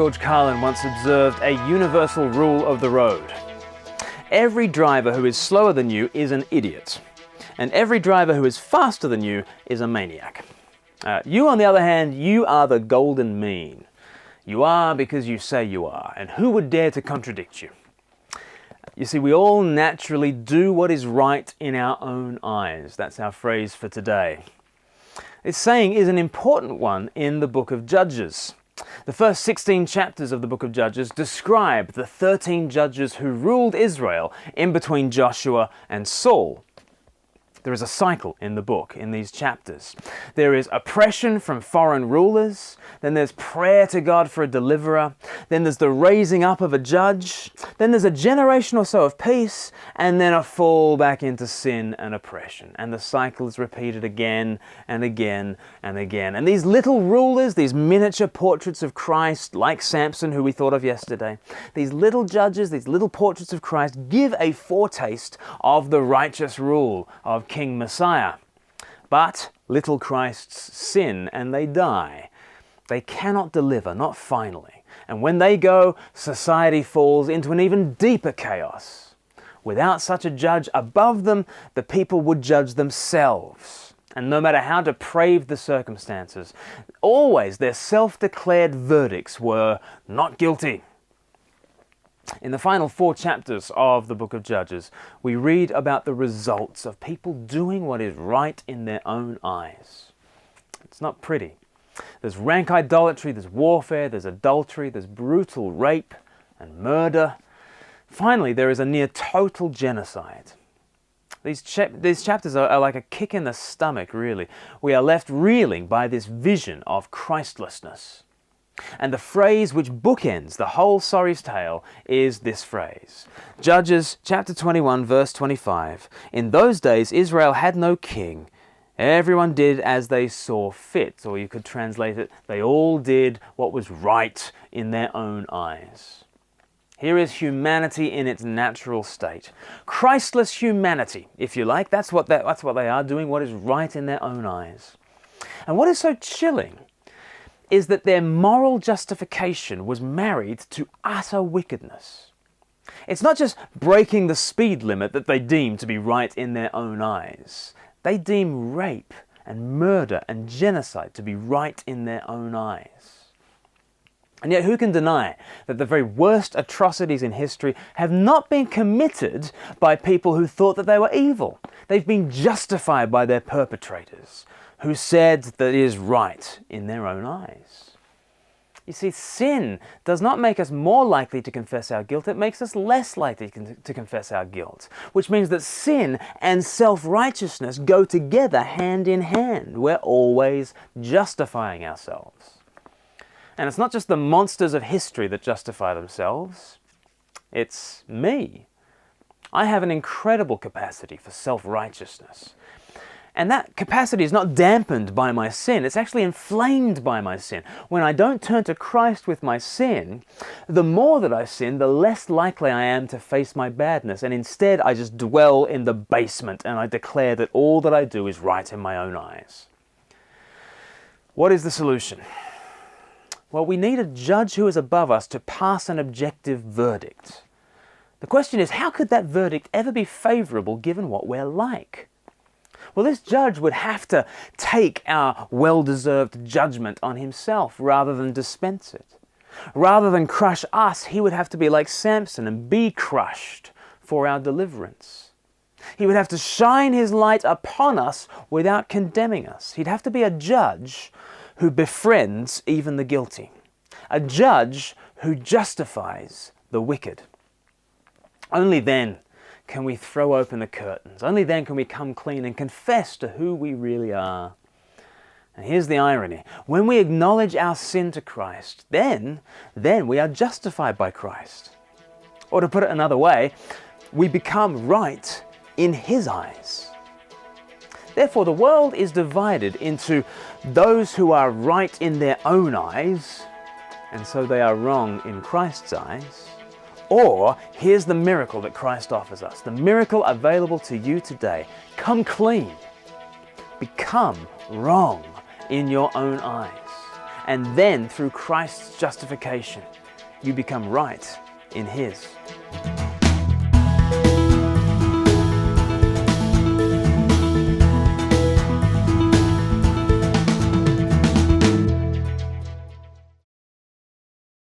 George Carlin once observed a universal rule of the road. Every driver who is slower than you is an idiot, and every driver who is faster than you is a maniac. You, on the other hand, you are the golden mean. You are because you say you are, and who would dare to contradict you? You see, we all naturally do what is right in our own eyes. That's our phrase for today. This saying is an important one in the book of Judges. The first 16 chapters of the book of Judges describe the 13 judges who ruled Israel in between Joshua and Saul. There is a cycle in the book, in these chapters. There is oppression from foreign rulers, then there's prayer to God for a deliverer, then there's the raising up of a judge, then there's a generation or so of peace, and then a fall back into sin and oppression. And the cycle is repeated again and again and again. And these little rulers, these miniature portraits of Christ, like Samson, who we thought of yesterday, these little judges, these little portraits of Christ, give a foretaste of the righteous rule of King Messiah. But little Christs sin and they die. They cannot deliver, not finally. And when they go, society falls into an even deeper chaos. Without such a judge above them, the people would judge themselves. And no matter how depraved the circumstances, always their self-declared verdicts were not guilty. In the final 4 chapters of the book of Judges, we read about the results of people doing what is right in their own eyes. It's not pretty. There's rank idolatry, there's warfare, there's adultery, there's brutal rape and murder. Finally, there is a near total genocide. These chapters are like a kick in the stomach, really. We are left reeling by this vision of Christlessness. And the phrase which bookends the whole sorry's tale is this phrase. Judges chapter 21 verse 25. In those days Israel had no king. Everyone did as they saw fit. Or you could translate it, they all did what was right in their own eyes. Here is humanity in its natural state. Christless humanity, if you like. That's what they are, doing what is right in their own eyes. And what is so chilling is that their moral justification was married to utter wickedness. It's not just breaking the speed limit that they deem to be right in their own eyes. They deem rape and murder and genocide to be right in their own eyes. And yet who can deny that the very worst atrocities in history have not been committed by people who thought that they were evil? They've been justified by their perpetrators, who said that it is right in their own eyes. You see, sin does not make us more likely to confess our guilt, it makes us less likely to confess our guilt, which means that sin and self-righteousness go together hand in hand. We're always justifying ourselves. And it's not just the monsters of history that justify themselves, it's me. I have an incredible capacity for self-righteousness. And that capacity is not dampened by my sin, it's actually inflamed by my sin. When I don't turn to Christ with my sin, the more that I sin, the less likely I am to face my badness. And instead, I just dwell in the basement and I declare that all that I do is right in my own eyes. What is the solution? Well, we need a judge who is above us to pass an objective verdict. The question is, how could that verdict ever be favorable given what we're like? Well, this judge would have to take our well-deserved judgment on himself rather than dispense it. Rather than crush us, he would have to be like Samson and be crushed for our deliverance. He would have to shine his light upon us without condemning us. He'd have to be a judge who befriends even the guilty. A judge who justifies the wicked. Only then can we throw open the curtains. Only then can we come clean and confess to who we really are. And here's the irony. When we acknowledge our sin to Christ, then we are justified by Christ. Or to put it another way, we become right in His eyes. Therefore, the world is divided into those who are right in their own eyes, and so they are wrong in Christ's eyes. Or, here's the miracle that Christ offers us, the miracle available to you today. Come clean. Become wrong in your own eyes. and then through Christ's justification, you become right in His.